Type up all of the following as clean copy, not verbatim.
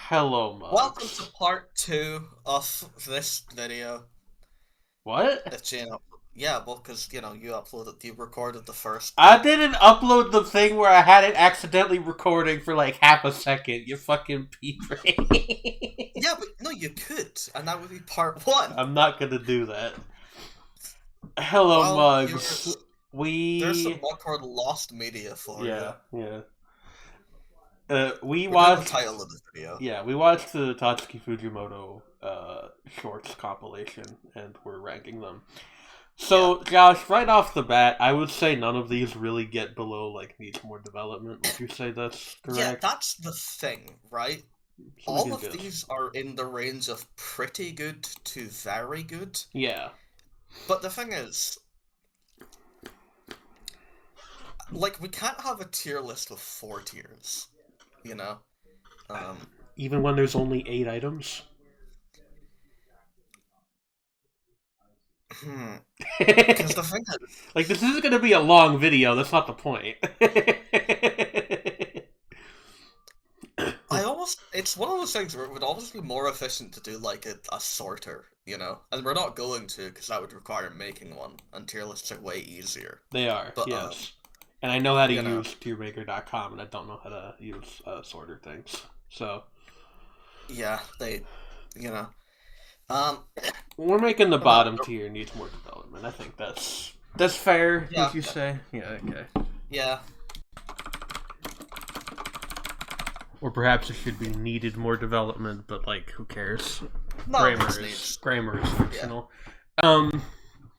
Hello, Welcome to Mugs. part two of this video. What? If you know, yeah, well, because you recorded the first I bit. didn't upload the thing where I had it accidentally recording for like half a second. You fucking pea brain. Yeah, but no, you could, and that would be part one. I'm not gonna do that. Hello, Well, Mugs. viewers, there's some We. more called lost media for you Yeah, yeah. We within the watched. title of the video. Yeah, we watched the Tatsuki Fujimoto shorts compilation, and we're ranking them. Yeah, So, Josh, right off the bat, I would say none of these really get below, like, needs more development. Would you say that's yeah, correct? that's the thing, right? So we All do of this. these are in the range of pretty good to very good. Yeah. But the thing is, like, we can't have a tier list with four tiers, you know? Um, Even when there's only 8 items? because the Like, thing is, this isn't going to be a long video. That's not the point. it's one of those things where it would almost be more efficient to do like a sorter, you know? And we're not going to, because that would require making one, and tier lists are way easier. They are, But, yes. And I know how to you know, use tiermaker.com, and I don't know how to use sorter things. So, yeah, you know, um, we're making the but, bottom tier needs more development. I think that's fair. yeah, Would you say? Yeah. Okay. yeah, Or perhaps it should be needed more development, but like, who cares? no, this needs, Grammar is yeah. fictional. Um,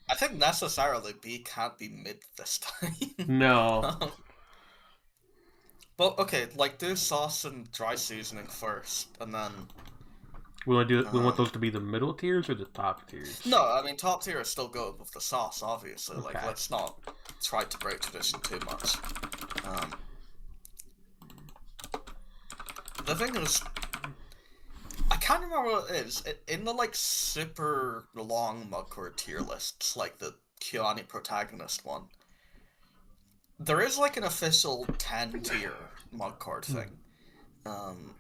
I think necessarily B can't be mid this time. no. But okay, like do sauce and dry seasoning first, and then We want um, those to be the middle tiers or the top tiers. no, I mean top tier is still good with the sauce, obviously. Like Okay. let's not try to break tradition too much. Um, the thing is, I can't remember what it is. In the like super long Mudcore tier lists, like the Kyoani protagonist one, there is like an official 10 tier Mudcore thing. Um,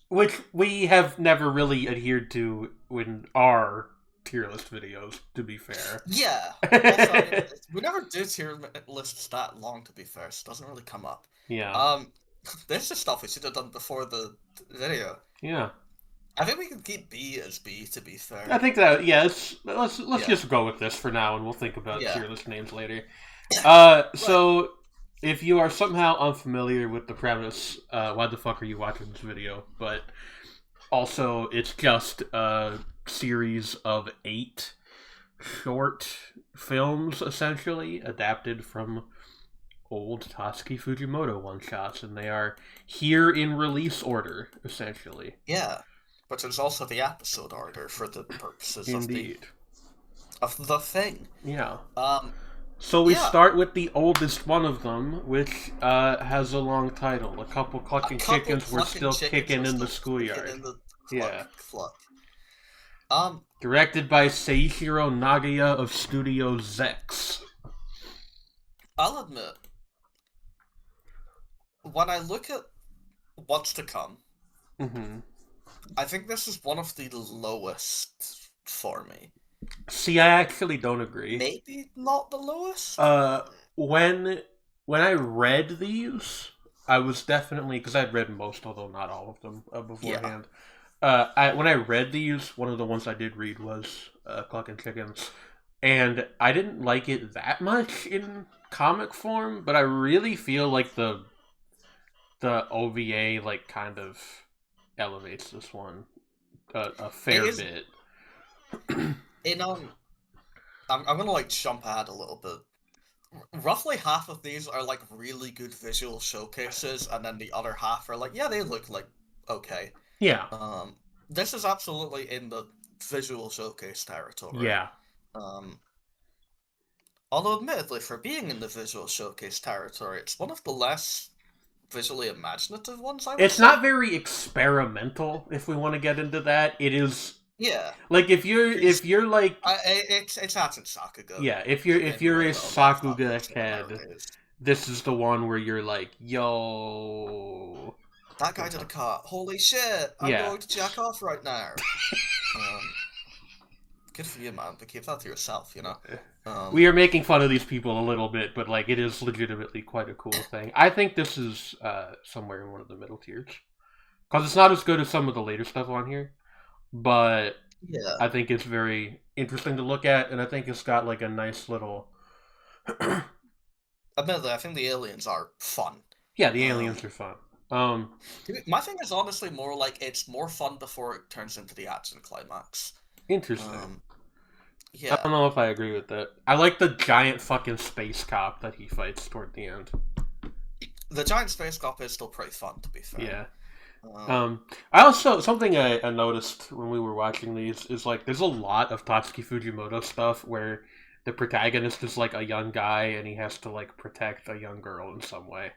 Which we have never really adhered to in our tier list videos, to be fair. yeah. Also, I mean, we never do tier lists that long. To be fair, so it doesn't really come up. Yeah. Um, this is stuff we should have done before the video. Yeah. I think we can keep B as B, to be I fair. think that, yeah, let's Yeah, just go with this for now, and we'll think about yeah. tier list names later. Right. So if you are somehow unfamiliar with the premise, why the fuck are you watching this video? But also, it's just a series of 8 short films, essentially, adapted from old Tatsuki Fujimoto one-shots, and they are here in release order, essentially. Yeah. But there's also the episode order for the purposes Indeed. of the thing. Yeah. Um, So we yeah. start with the oldest one of them, which has a long title. A couple A clucking couple chickens were clucking still chickens kicking were in the still kicking schoolyard. in the Yeah. cluck. Um, Directed by Seishiro Nagaya of Studio Zex. I'll admit, when I look at what's to come, Mm-hmm. I think this is one of the lowest for me. See, I actually don't agree. Maybe not the lowest? Uh, when when I read these, I was definitely because I'd read most, although not all of them Yeah. beforehand. When I read these, one of the ones I did read was Clucking Chickens, and I didn't like it that much in comic form, but I really feel like the OVA like kind of elevates this one a It fair is, bit. in, I'm gonna like jump ahead a little bit. Roughly half of these are like really good visual showcases, and then the other half are like, yeah, they look like okay. Yeah, Um, this is absolutely in the visual showcase territory. yeah. Um, although admittedly, for being in the visual showcase territory, it's one of the less visually imaginative ones, I would It's say. not very experimental. If we want to get into that, it is Yeah, like because if you're like it's Hatsun Sakuga yeah, if in you're a Naruto, and that's not Sakuga much head, nowadays. this is the one where you're like, yo, That guy did a cut. Holy shit! I'm Yeah. going to jack off right now. Good for you, man. But keep that to yourself, you know. We are making fun of these people a little bit, but like it is legitimately quite a cool thing. I think this is somewhere in one of the middle tiers because it's not as good as some of the later stuff on here, but Yeah. I think it's very interesting to look at, and I think it's got like a nice little. Admittedly, I think the aliens are fun. Yeah, the aliens are fun. My thing is honestly more like it's more fun before it turns into the action climax. Interesting. I Yeah. don't know if I agree with that. I like the giant fucking space cop that he fights toward the end. The giant space cop is still pretty fun, to be fair. Yeah. I also something I noticed when we were watching these is like there's a lot of Tatsuki Fujimoto stuff where the protagonist is like a young guy and he has to like protect a young girl in some way.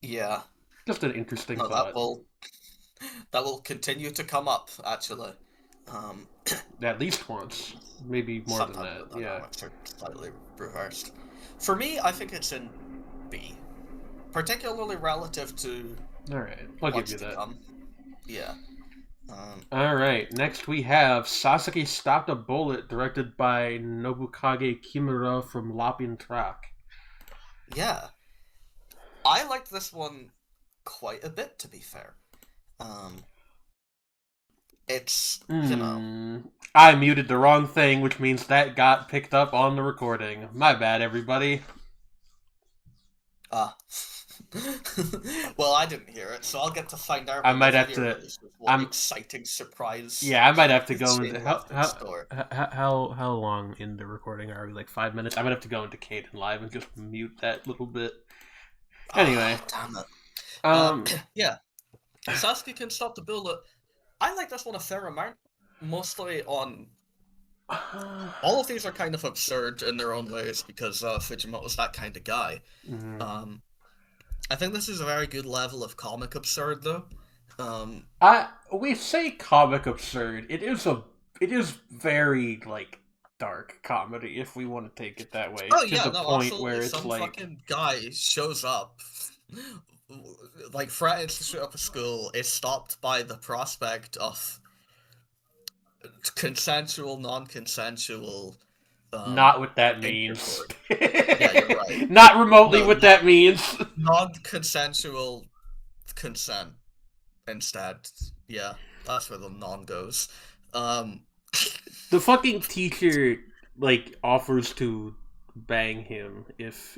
Yeah. Just an interesting No, thought. that will continue to come up actually. At least once, maybe more than Sometimes that. the Yeah. dynamics are slightly reversed. For me, I think it's in B, particularly relative to All right, I'll give what's you to that. come. Yeah. All right, next we have Sasaki Stopped a Bullet, directed by Nobukage Kimura from Lapin Track. Yeah. I liked this one quite a bit, to be fair. It's, you know... I muted the wrong thing, which means that got picked up on the recording. My bad, everybody. Well, I didn't hear it, so I'll get to find out I when might the have video to. releases what exciting surprise Yeah, I might have to go into chain left in store. how long in the recording are we? Like 5 minutes. I might have to go into Caden Live and just mute that little bit. Anyway, Damn it. Yeah, Sasuke can stop the bullet. I like this one a fair amount, mostly on. All of these are kind of absurd in their own ways because Fujimoto's that kind of guy. mm-hmm. I think this is a very good level of comic absurd, though. We say comic absurd. It is very like dark comedy if we want to take it that way. Oh To yeah, the no, point absolutely. where it's Some like fucking guy shows up, like threatens to shoot up a school, is stopped by the prospect of consensual, non-consensual. not what that means. Yeah, you're right. Not remotely No, what that means. non-consensual consent instead. Yeah, that's where the non goes. The fucking teacher like offers to bang him if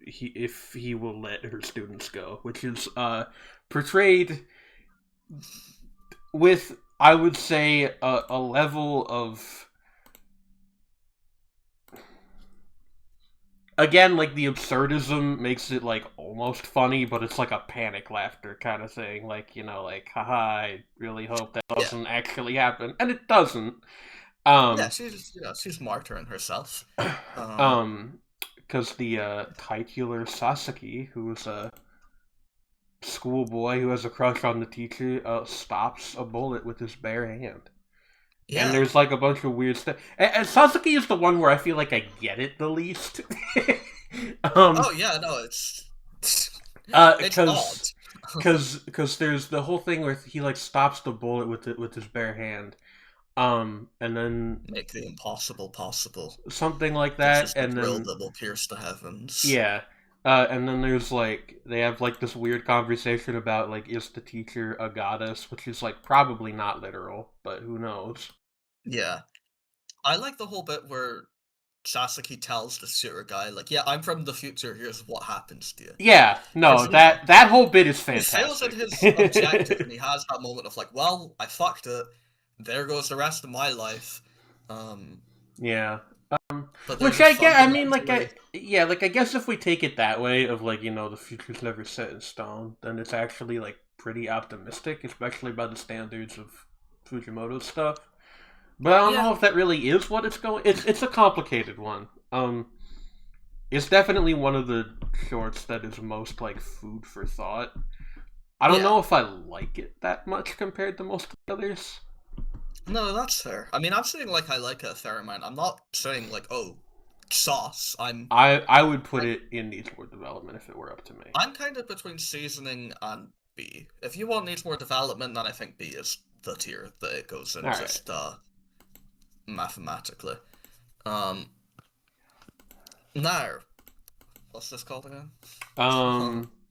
he will let her students go, which is portrayed with I would say a level of again like the absurdism makes it like almost funny, but it's like a panic laughter kind of thing, like like haha, I really hope that doesn't actually happen, and it doesn't. Yeah, she's martyring herself. Because the titular Sasaki, who is a schoolboy who has a crush on the teacher, stops a bullet with his bare hand. Yeah. And there's like a bunch of weird stuff. And Sasaki is the one where I feel like I get it the least. Oh yeah, no, it's because because there's the whole thing where he like stops the bullet with his bare hand. And then make the impossible possible. Something like that, and drill then that will pierce the heavens. Yeah. And then there's like they have like this weird conversation about like is the teacher a goddess, which is like probably not literal, but who knows? Yeah, I like the whole bit where Sasaki tells the shooter guy like, "Yeah, I'm from the future. Here's what happens to you." Yeah, no, that whole bit is fantastic. He fails at his objective, and he has that moment of like, "Well, I fucked it. There goes the rest of my life." Yeah. But which I get. I mean, like, I guess if we take it that way, of like, the future's never set in stone, then it's actually like pretty optimistic, especially by the standards of Fujimoto's stuff. But I don't know if that really is what it's going. It's a complicated one. It's definitely one of the shorts that is most like food for thought. I don't know if I like it that much compared to most of the others. No, that's fair. I mean, I'm saying like I like it a fair amount. I'm not saying like, oh, sauce. I would put it in needs more development if it were up to me. I'm kind of between seasoning and B. If you want needs more development, then I think B is the tier that it goes in, All right. just mathematically. Now, what's this called again?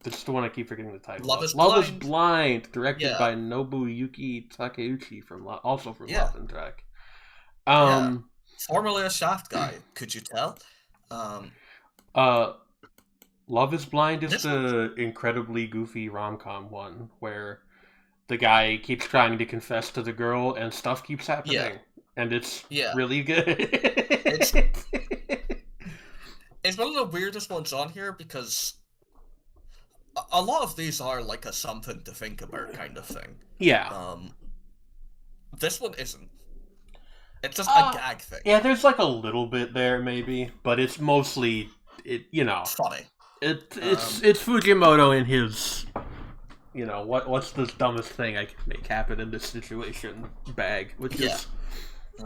This is the one I keep forgetting the title. Love is Love Blind. is Blind, directed Yeah. by Nobuyuki Takeuchi also from Yeah. Love and Track. Formerly a Shaft guy, could you tell? Love is Blind is This the incredibly goofy rom-com one where the guy keeps trying to confess to the girl and stuff keeps happening. Yeah. And it's Yeah. really good. It's one of the weirdest ones on here because a lot of these are like a something to think about kind of thing. Yeah. This one isn't. It's just a gag thing. Yeah, there's like a little bit there maybe, but it's mostly funny. It's Fujimoto in his what's the dumbest thing I can make happen in this situation bag, which is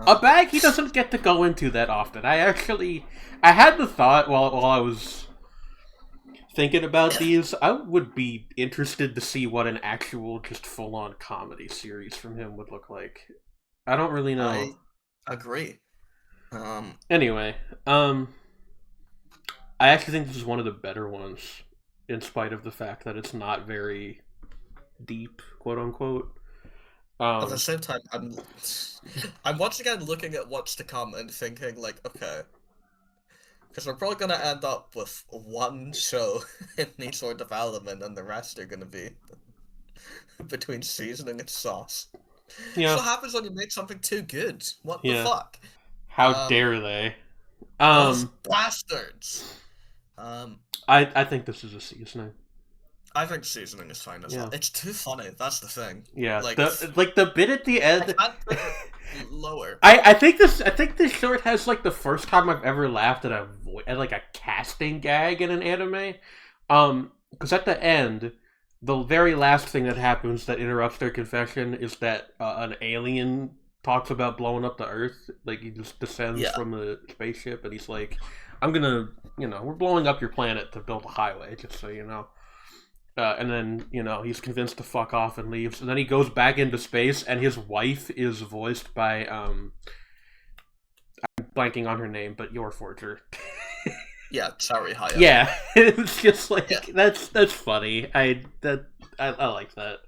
a bag he doesn't get to go into that often. I had the thought while I was thinking about these, I would be interested to see what an actual just full-on comedy series from him would look like. I don't really know. I agree. Anyway, I actually think this is one of the better ones, in spite of the fact that it's not very deep, quote unquote. At the same time, I'm once again looking at what's to come and thinking like, okay, because we're probably gonna end up with one show in needs more development, and the rest are gonna be between seasoning and sauce. Yeah. That's what happens when you make something too good. What the fuck? How dare they? Those bastards. I think this is a seasoning. I think seasoning is fine as well. It's too funny. That's the thing. Yeah, the bit at the end. I can't put it lower. I think this short has like the first time I've ever laughed at a casting gag in an anime. Because at the end, the very last thing that happens that interrupts their confession is that an alien talks about blowing up the Earth. Like, he just descends from the spaceship and he's like, I'm gonna, we're blowing up your planet to build a highway, just so you know. And then, he's convinced to fuck off and leaves. And then he goes back into space and his wife is voiced by, I'm blanking on her name, but your forger. Yeah, sorry, Haya. Yeah, it's just like that's funny. I like that.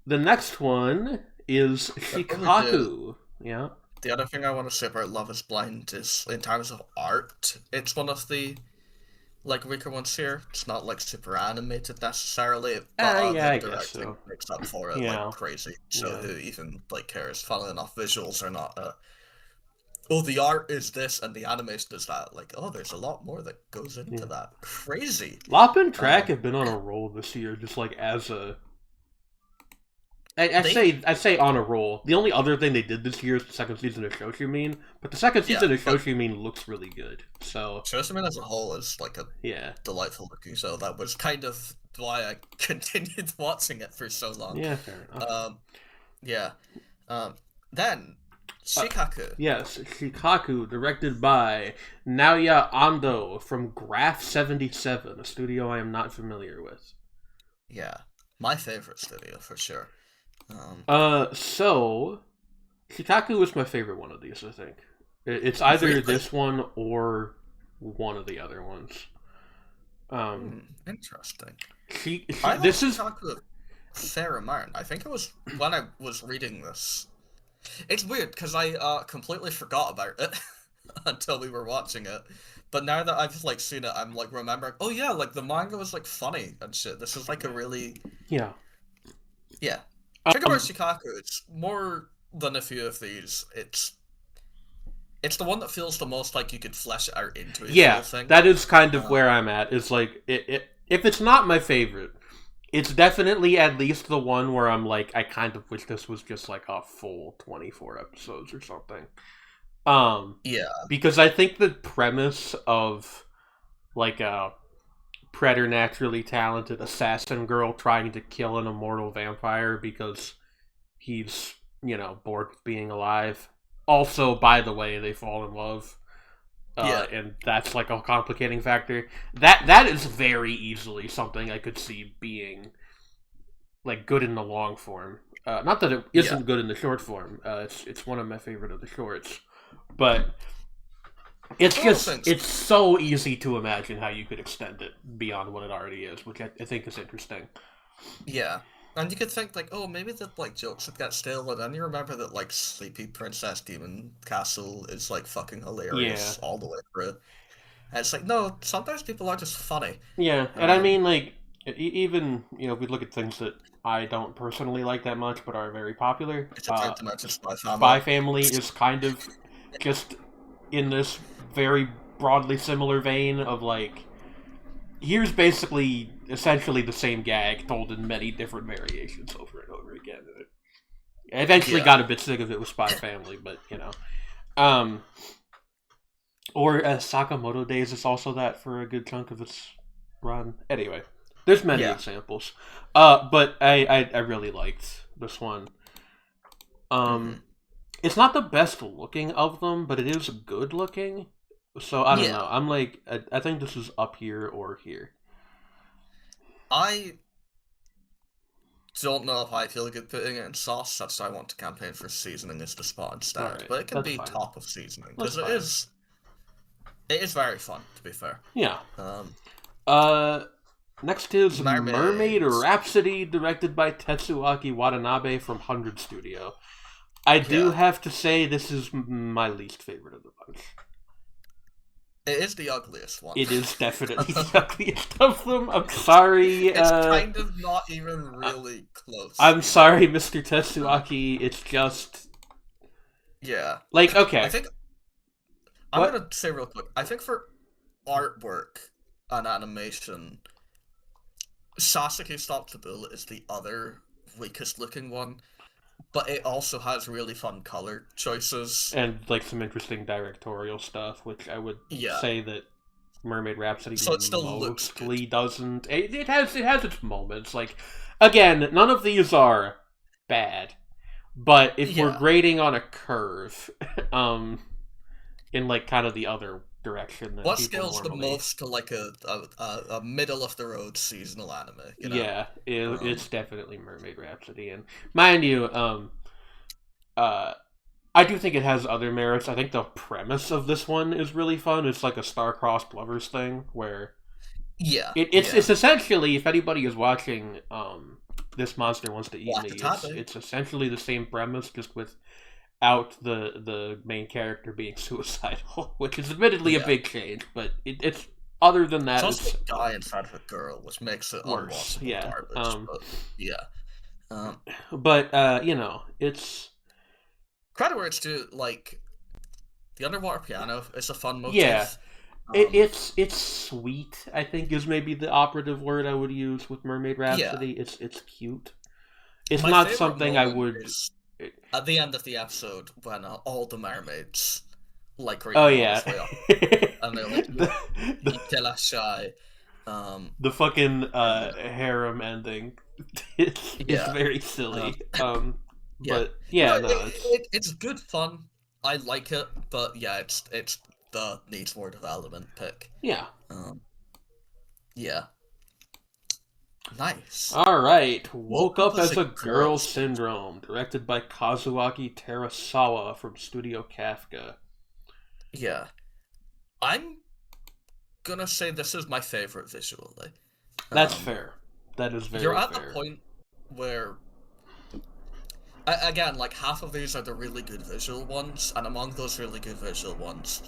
The next one is Shikaku. Yeah. The other thing I want to say about Love is Blind is, in terms of art, it's one of the weaker ones here. It's not super animated necessarily, but I the guess so. Makes up for it like crazy. So who even cares? Funnily enough, visuals are not the art is this and the animation is that. There's a lot more that goes into that. Crazy. Lop and Track have been on a roll this year, just as a. I say on a roll. The only other thing they did this year is the second season of Shoshumin, but the second season of Shoshumin looks really good. So Shoshumin as a whole is delightful looking. So that was kind of why I continued watching it for so long. Yeah, fair enough. Then Shikaku. Yes, Shikaku, directed by Naoya Ando from Graph 77, a studio I am not familiar with. Yeah, my favorite studio for sure. So Shikaku was my favorite one of these, I think. It's either this one or one of the other ones. Interesting. This is Shikaku a fair amount. I think it was when I was reading this. It's weird because I completely forgot about it until we were watching it. But now that I've seen it, I'm remembering. Oh yeah, the manga was funny and shit. This is a really yeah. Think about Shikaku. It's more than a few of these. It's the one that feels the most like you could flesh it out into a whole thing. That is kind of where I'm at. It's if it's not my favorite, it's definitely at least the one where I'm I kind of wish this was just a full 24 episodes or something. Because I think the premise of a preternaturally talented assassin girl trying to kill an immortal vampire because he's, bored with being alive. Also, by the way, they fall in love. Yeah. and that's like a complicating factor. That is very easily something I could see being like good in the long form. Not that it Yeah. isn't good in the short form. It's one of my favorite of the shorts, but it's so easy to imagine how you could extend it beyond what it already is, which I think is interesting. Yeah. And you could think, like, oh, maybe the, like, jokes would get stale, and then you remember that, like, Sleepy Princess Demon Castle is, like, fucking Yeah, hilarious all the way through. And it's like, no, sometimes people are just funny. yeah, and I mean like even if we look at things that I don't personally like that much but are very popular. It's a time to mention Spy Family. Spy Family is kind of just in this very broadly similar vein of like here's basically essentially the same gag told in many different variations over and over again. I eventually got a bit sick of it with Spy Family, but um, or Sakamoto Days is also that for a good chunk of its run. Anyway, there's many examples, but I really liked this one. It's not the best looking of them, but it is good looking. So I don't know. I'm like, I think this is up here or here. I don't know if I feel good putting it in sauce. That's why I want to campaign for seasoning as the spot instead. Right, but it can be fine. Top of seasoning because it is very fun. To be fair. Yeah. Next is Mermaid Rhapsody, directed by Tatsuki Watanabe from 100 Studio. I do have to say this is my least favorite of the bunch. It is the ugliest one. It is definitely the ugliest of them. I'm sorry. It's kind of not even really close. I'm sorry, Mr. Tatsuki. It's just... Yeah. Like, okay. I think... I'm going to say real quick. I think for artwork and animation, Sasaki Stop the Bullet is the other weakest looking one. But it also has really fun color choices. And, like, some interesting directorial stuff, which I would say that Mermaid Rhapsody mostly doesn't. It has its moments. Like, again, none of these are bad. But if we're grading on a curve, in, like, kind of the other direction... What scales the most to, like, a middle-of-the-road seasonal anime? You know? Yeah, it's definitely Mermaid Rhapsody. And mind you, I do think it has other merits. I think the premise of this one is really fun. It's like a star-crossed lovers thing, where... It's essentially, if anybody is watching This Monster Wants to Eat Me, it's essentially the same premise, just without the main character being suicidal, which is admittedly a big change, but it's other than that, it's a guy inside of a girl, which makes it worse. Garbage, but it's credit where it's due. Like the underwater piano is a fun motif. Yeah, it's sweet. I think is maybe the operative word I would use with Mermaid Rhapsody. It's cute. It's not something I would. At the end of the episode, when all the mermaids like and they're like shy. The fucking harem ending is very silly. But it's good fun. I like it, but it's the needs more development pick. Yeah. Nice. Alright. Woke Up as a Girl Syndrome, directed by Kazuaki Terasawa from Studio Kafka. Yeah. I'm gonna say this is my favorite visually. That's fair. That is very fair. You're at the point where... Again, like, half of these are the really good visual ones, and among those really good visual ones,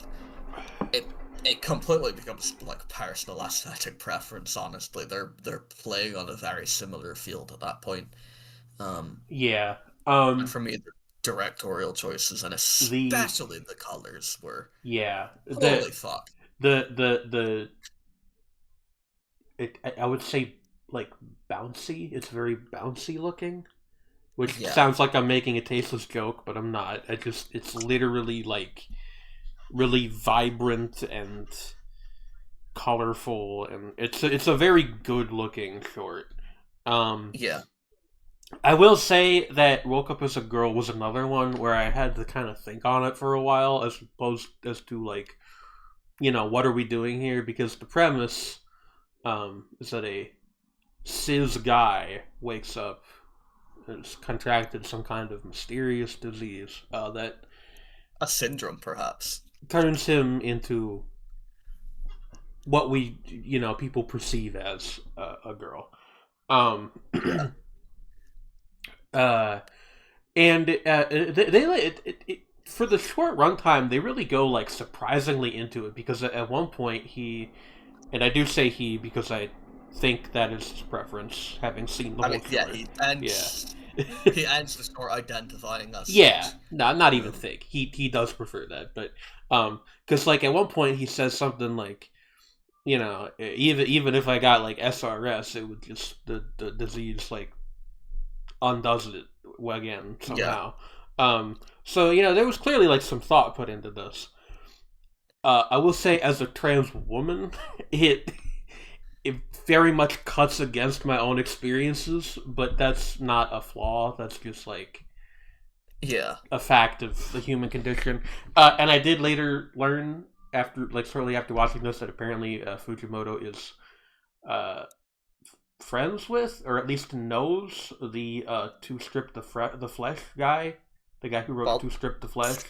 it completely becomes like personal aesthetic preference. Honestly, they're playing on a very similar field at that point. And for me, the directorial choices and especially the colors were holy fuck. I would say like bouncy. It's very bouncy looking, which sounds like I'm making a tasteless joke, but I'm not. It's literally like really vibrant and colorful, and it's a very good looking short. I will say that Woke Up as a Girl was another one where I had to kind of think on it for a while, as opposed as to like what are we doing here? Because the premise is that a cis guy wakes up, has contracted some kind of mysterious disease that A syndrome, perhaps. turns him into what we, people perceive as a girl. Um, Yeah. uh, and they for the short runtime, they really go like surprisingly into it because at one point and I do say he because I think that is his preference, having seen the I whole mean, yeah, short. he Yeah. ends. He ends the story identifying as Yeah, such. no, not even Um, think. He does prefer that, but because like at one point he says something like, even if I got like SRS, it would just the disease like undoes it again yeah. somehow. So there was clearly like some thought put into this. I will say, as a trans woman, it it very much cuts against my own experiences, but that's not a flaw. That's just like Yeah. a fact of the human condition. And I did later learn after, like, shortly after watching this, that apparently Fujimoto is uh, friends with, or at least knows the To Strip the Flesh guy, the guy who wrote Well, To Strip the Flesh.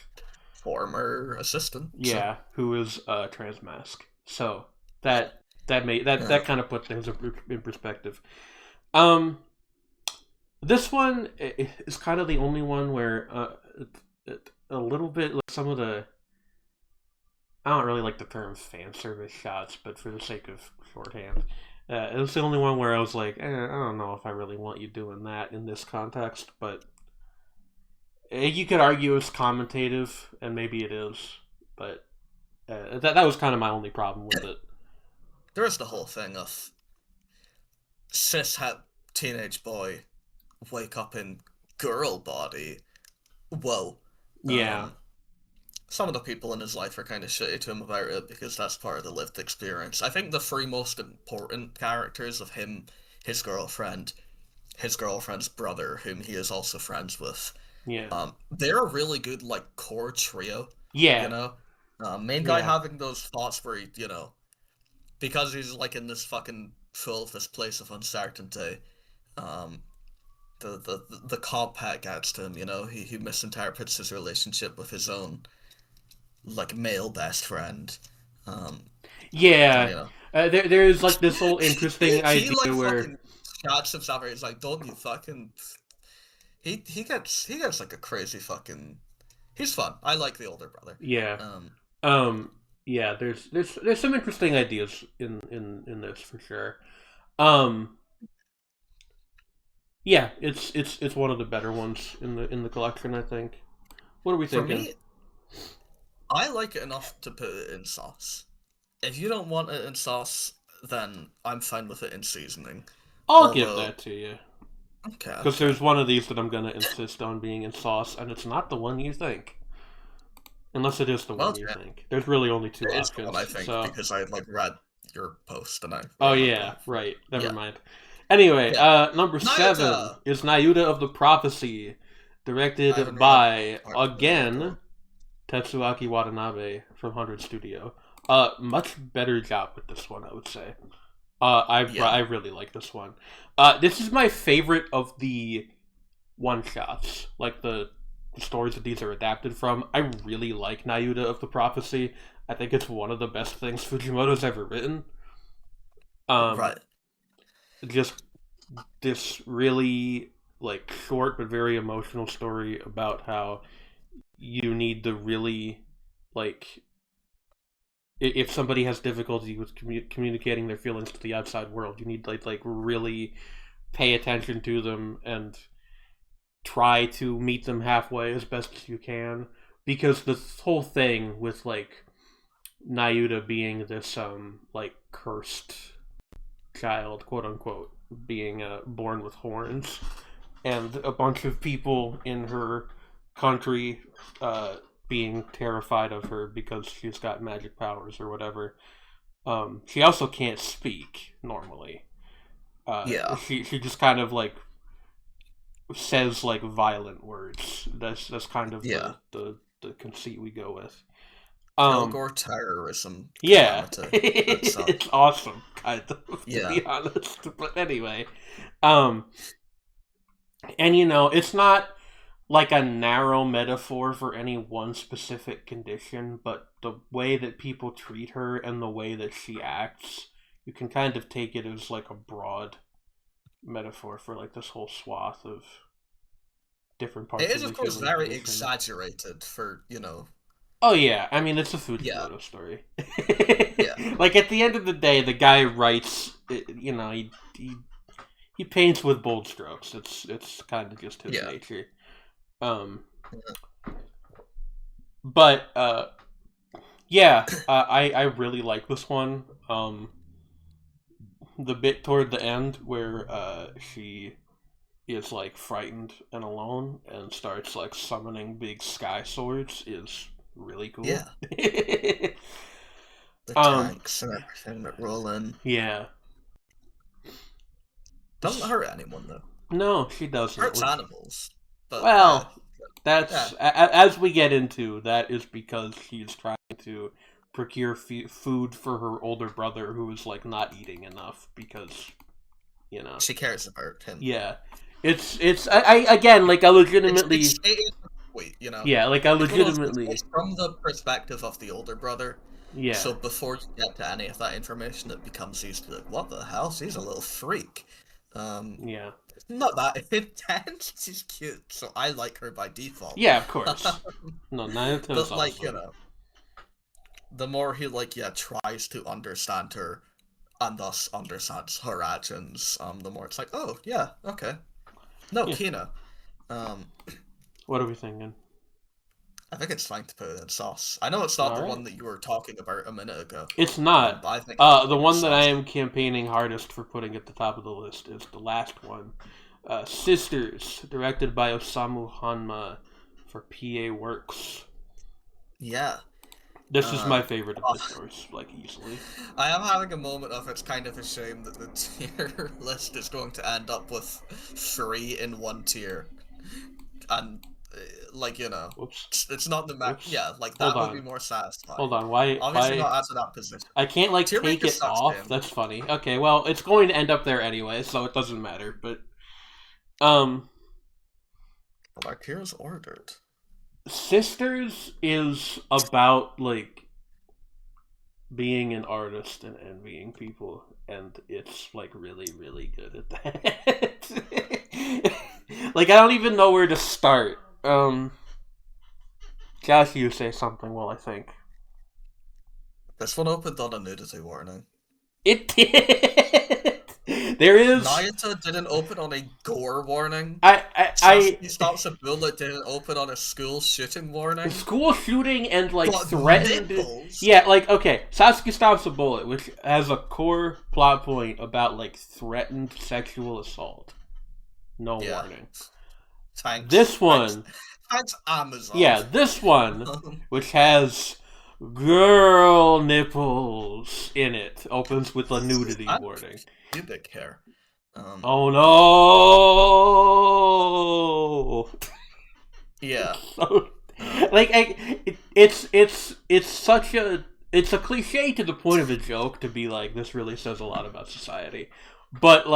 former assistant. So Yeah, who is trans mask. So that made that yeah. kind of put things in perspective. Um, this one is kind of the only one where a little bit like some of the, I don't really like the term fan service shots, but for the sake of shorthand, it was the only one where I was like, I don't know if I really want you doing that in this context, but you could argue it's commentative, and maybe it is, but that was kind of my only problem with it. There's the whole thing of cis het teenage boy wake up in girl body. Whoa. Yeah, Um, some of the people in his life are kind of shitty to him about it because that's part of the lived experience. I think the three most important characters of him, his girlfriend's brother, whom he is also friends with, yeah, they're a really good like core trio. You yeah, know, main guy yeah, having those thoughts where he, because he's like in this fucking full of this place of uncertainty. Um, the compact gets to him. He misinterprets his relationship with his own like male best friend. Um, and yeah. There's like this whole interesting he idea like where, fucking shots himself. He's like, "Don't you fucking." He gets like a crazy fucking. He's fun. I like the older brother. yeah, Um, um, yeah. There's some interesting ideas in this for sure. Um, yeah, it's one of the better ones in the collection, I think. What are we for thinking? me, I like it enough to put it in sauce. If you don't want it in sauce, then I'm fine with it in seasoning. I'll give Although, that to you. okay, Because okay. there's one of these that I'm gonna insist on being in sauce, and it's not the one you think. Unless it is the Well, one you yeah, think. There's really only two it is the one I options. think So, because I like read your post and I oh remember. yeah, right. Never Yeah, mind. Anyway, yeah. number 7 Nauda. is Nauda of the Prophecy, I haven't directed read by parts of it yet again though. Tatsuaki Watanabe from 100 Studio. Much better job with this one, I would say. I Yeah, really like this one. This is my favorite of the one shots, like the stories that these are adapted from. I really like Nauda of the Prophecy. I think it's one of the best things Fujimoto's ever written. Um, right. just this really like short but very emotional story about how you need to really like if somebody has difficulty with communicating their feelings to the outside world, you need like really pay attention to them and try to meet them halfway as best as you can, because this whole thing with like Nauda being this like cursed child, quote unquote, being born with horns, and a bunch of people in her country being terrified of her because she's got magic powers or whatever. She also can't speak normally. Yeah, She just kind of like says like violent words. That's kind of yeah. the conceit we go with. Kilgore terrorism Yeah, calamity. it's awesome, kind of, to be honest. But anyway, and it's not like a narrow metaphor for any one specific condition, but the way that people treat her and the way that she acts, you can kind of take it as like a broad metaphor for like this whole swath of different parts It is, of of the course, human very condition. exaggerated for, Oh yeah, I mean it's a Fujimoto story. Yeah. Like at the end of the day, the guy writes. He paints with bold strokes. It's kind of just his nature. But I really like this one. The bit toward the end where she is like frightened and alone and starts like summoning big sky swords is really cool. Yeah. The tanks and everything that roll in. Yeah. Doesn't hurt anyone though. No, she doesn't. Hurts animals. But, well, that's as we get into. That is because she's trying to procure food for her older brother, who is like not eating enough because, she cares about him. Yeah, it's I again like I legitimately. Wait, Yeah, like I legitimately. It's from the perspective of the older brother. Yeah. So before you get to any of that information, it becomes easy to be like, what the hell? She's a little freak. Yeah. Not that intense. She's cute, so I like her by default. Yeah, of course. No, Naruto's but like awesome. the more he tries to understand her, and thus understands her actions, the more it's like, oh yeah, okay. No, yeah. Kina. What are we thinking? I think it's fine to put it in sauce. I know it's not the one that you were talking about a minute ago. It's not. But I think the one that I am campaigning hardest for putting at the top of the list is the last one. Sisters, directed by Osamu Hanma for PA Works. Yeah. This is my favorite of the stories, like, easily. I am having a moment of it's kind of a shame that the tier list is going to end up with 3 in one tier. And... Whoops. It's not the max. Yeah, that would be more satisfying. Hold on, why? Obviously not out of that position. I can't take it off. Game. That's funny. Okay, well, it's going to end up there anyway, so it doesn't matter. But, well, our tier is ordered. Sisters is about being an artist and envying people, and it's really, really good at that. I don't even know where to start. Josh, you say something while I think. This one opened on a nudity warning. It did! There is... Nauda didn't open on a gore warning. Sasaki Stops a Bullet didn't open on a school shooting warning. School shooting and, threatened... Nipples. Yeah, okay, Sasaki Stops a Bullet, which has a core plot point about, threatened sexual assault. No warning. Thanks. This one... Thanks, Amazon. Yeah, this one, which has girl nipples in it, opens with a nudity warning. Pubic hair. Oh no! Yeah. It's such a... It's a cliche to the point of a joke to be this really says a lot about society. But,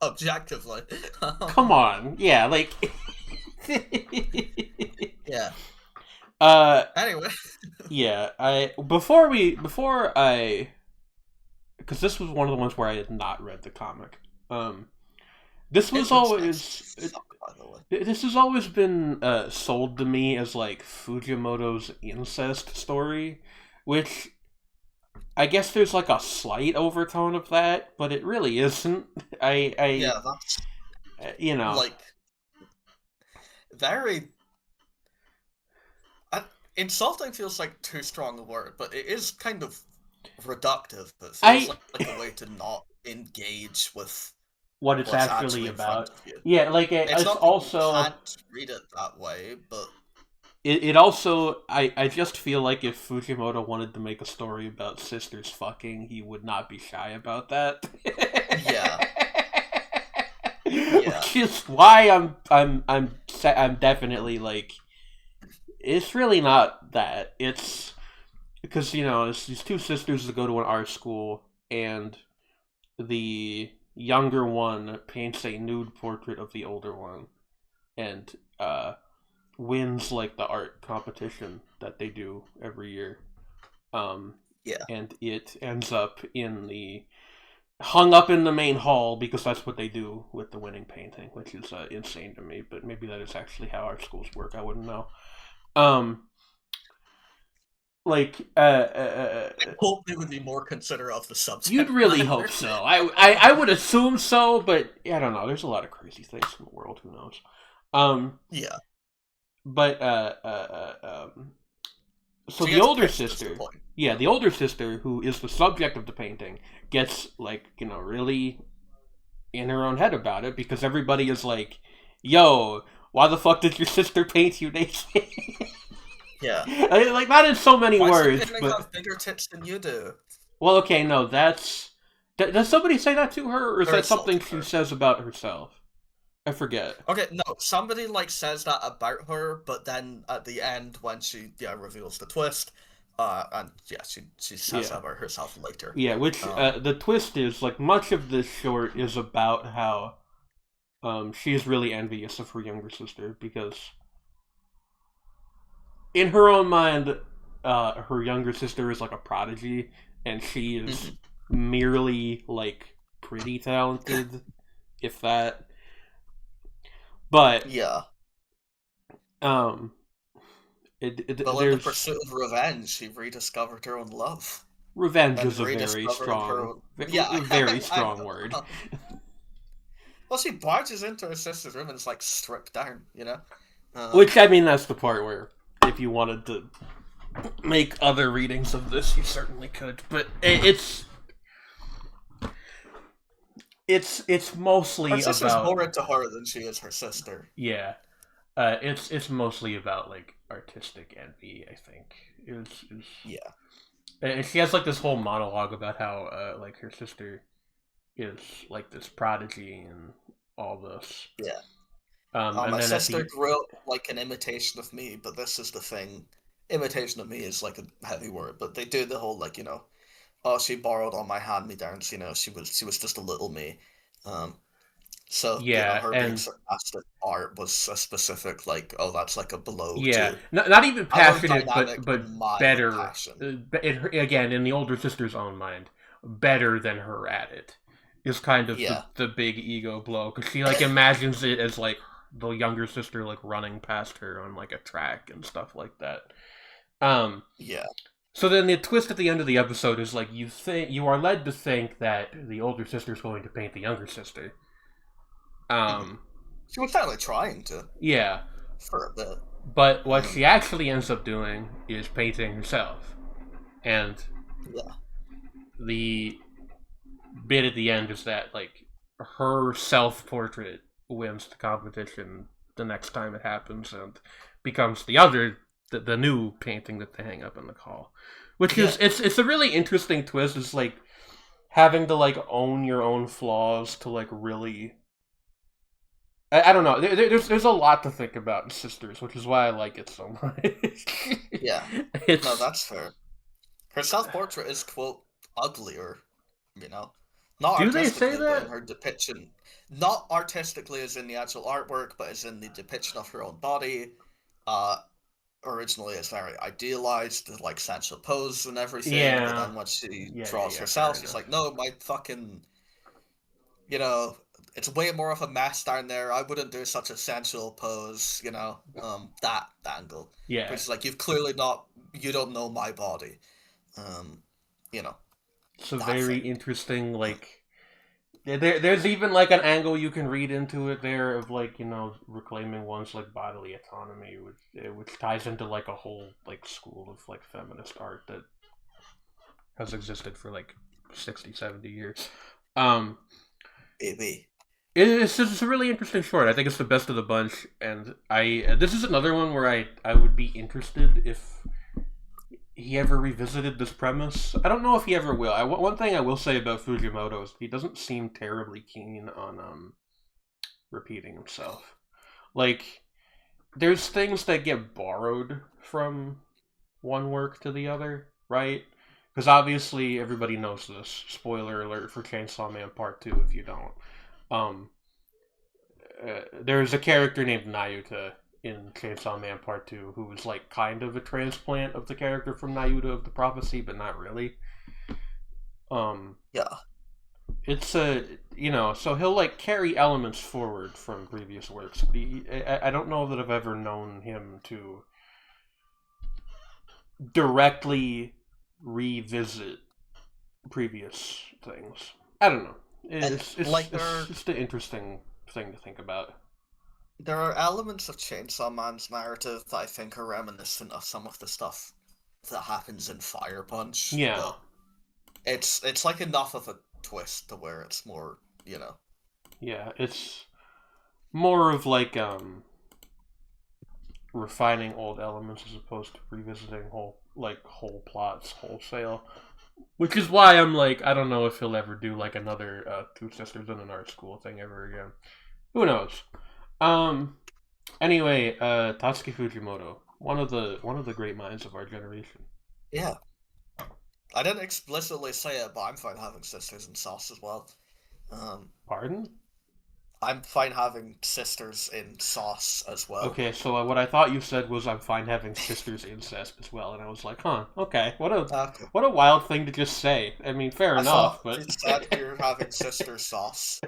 objectively. Come on. Yeah, yeah. Anyway. Yeah, because this was one of the ones where I had not read the comic. This has always been sold to me as Fujimoto's incest story, which I guess there's a slight overtone of that, but it really isn't. Yeah, that's very... insulting feels too strong a word, but it is kind of reductive. It feels like a way to not engage with what it's actually about. Yeah, it's not also... You can't read it that way, but... It also... I just feel like if Fujimoto wanted to make a story about sisters fucking, he would not be shy about that. Yeah. Which is why I'm definitely it's really not that. It's because it's these two sisters that go to an art school, and the younger one paints a nude portrait of the older one, and wins like the art competition that they do every year. Yeah. And it ends up hung up in the main hall because that's what they do with the winning painting, which is insane to me. But maybe that is actually how art schools work. I wouldn't know. Like I hope they would be more considerate of the subject. You'd really hope so. I would assume so, but I don't know. There's a lot of crazy things in the world. Who knows? Yeah. But so the older sister, the older sister who is the subject of the painting gets really in her own head about it because everybody is like, "Yo, why the fuck did your sister paint you naked?" Yeah. Like not in so many words, but have bigger tits than you do. Well, okay, no, that's does somebody say that to her, or is that something she says about herself? I forget. Okay, no, somebody says that about her, but then at the end when she reveals the twist, and she says that about herself later. Yeah, which the twist is much of this short is about how she is really envious of her younger sister because in her own mind, her younger sister is a prodigy, and she is merely pretty talented, if that. But yeah, but in the pursuit of revenge, she rediscovered her own love. Revenge is a very strong, very strong word. Well, she barges into her sister's room and is stripped down, Which that's the part where, if you wanted to make other readings of this, you certainly could. But it's mostly her sister's about more into her than she is her sister. Yeah, it's mostly about artistic envy. I think yeah. And she has this whole monologue about how her sister is this prodigy and all this. Yeah. And my sister grew up an imitation of me, but this is the thing. Imitation of me is a heavy word, but they do the whole oh, she borrowed all my hand-me-downs. She was just a little me. So her being sarcastic art was a specific oh, that's a blow. Yeah, not even passionate, but better. Again, in the older sister's own mind, better than her at it is kind of the big ego blow because she imagines it as the younger sister running past her on a track and stuff like that. Yeah. So then the twist at the end of the episode is you are led to think that the older sister is going to paint the younger sister. She was certainly trying to. Yeah. For a bit. But what she actually ends up doing is painting herself. And the bit at the end is that her self-portrait wins the competition the next time it happens and becomes the new painting that they hang up in the hall. Which is it's a really interesting twist. It's having to own your own flaws to really I don't know. There's a lot to think about in Sisters, which is why I like it so much. Yeah. No, that's fair. Her self-portrait is, quote, uglier, Not Do they say that? In her depiction. Not artistically as in the actual artwork, but as in the depiction of her own body. Originally it's very idealized, sensual pose and everything. Yeah. But then when she draws herself, she's no, my fucking... it's way more of a mess down there. I wouldn't do such a sensual pose, that angle. Yeah. Which is you don't know my body. It's a very interesting, there's even an angle you can read into it there of reclaiming one's bodily autonomy, which ties into a whole school of feminist art that has existed for 60, 70 years. Maybe. It's a really interesting short. I think it's the best of the bunch, and this is another one where I would be interested if he ever revisited this premise. I don't know if he ever will. One thing I will say about Fujimoto is he doesn't seem terribly keen on repeating himself. there's things that get borrowed from one work to the other, right? Because obviously everybody knows this. Spoiler alert for Chainsaw Man Part 2 if you don't. Um, there's a character named Nauda in Chainsaw Man Part 2 who was like kind of a transplant of the character from Nauda of the Prophecy, but not really. Yeah. It's a, so he'll like carry elements forward from previous works, but I don't know that I've ever known him to directly revisit previous things. I don't know. It's just an interesting thing to think about. There are elements of Chainsaw Man's narrative that I think are reminiscent of some of the stuff that happens in Fire Punch. Yeah. But it's like enough of a twist to where it's more, you know. Yeah, it's more of like refining old elements as opposed to revisiting whole plots wholesale. Which is why I'm like, I don't know if he'll ever do like another Two Sisters in an Art School thing ever again. Who knows? Anyway, Tatsuki Fujimoto, one of the great minds of our generation. Yeah. I didn't explicitly say it, but I'm fine having sisters in sauce as well. Pardon? I'm fine having sisters in sauce as well. Okay, so what I thought you said was I'm fine having sisters incest as well, and I was like, huh, okay, what a wild thing to just say. I mean, fair enough, but you said you're having sister sauce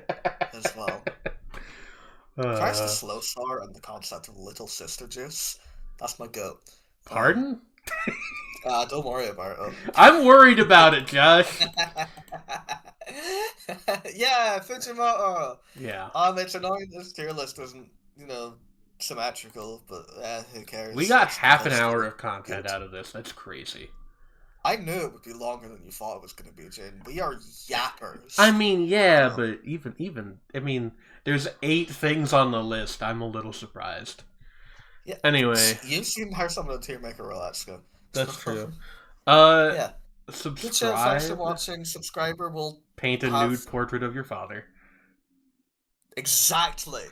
as well. Christ the Slow Star and the concept of little sister juice. That's my goat. Pardon? Don't worry about it. I'm worried about it, Josh. Yeah, Fujimoto. Yeah. It's annoying this tier list isn't, symmetrical, but who cares? We got half an hour of content out of this. That's crazy. I knew it would be longer than you thought it was going to be, Jane. We are yappers. I mean, yeah, but even, I mean, there's 8 things on the list. I'm a little surprised. Yeah. Anyway. You've seen how some of the tier maker roulette go. That's true. Yeah. Subscribe. Thanks for watching. Subscriber will paint a nude portrait of your father. Exactly.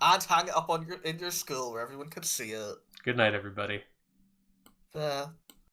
And hang it up in your school where everyone can see it. Good night, everybody. Yeah.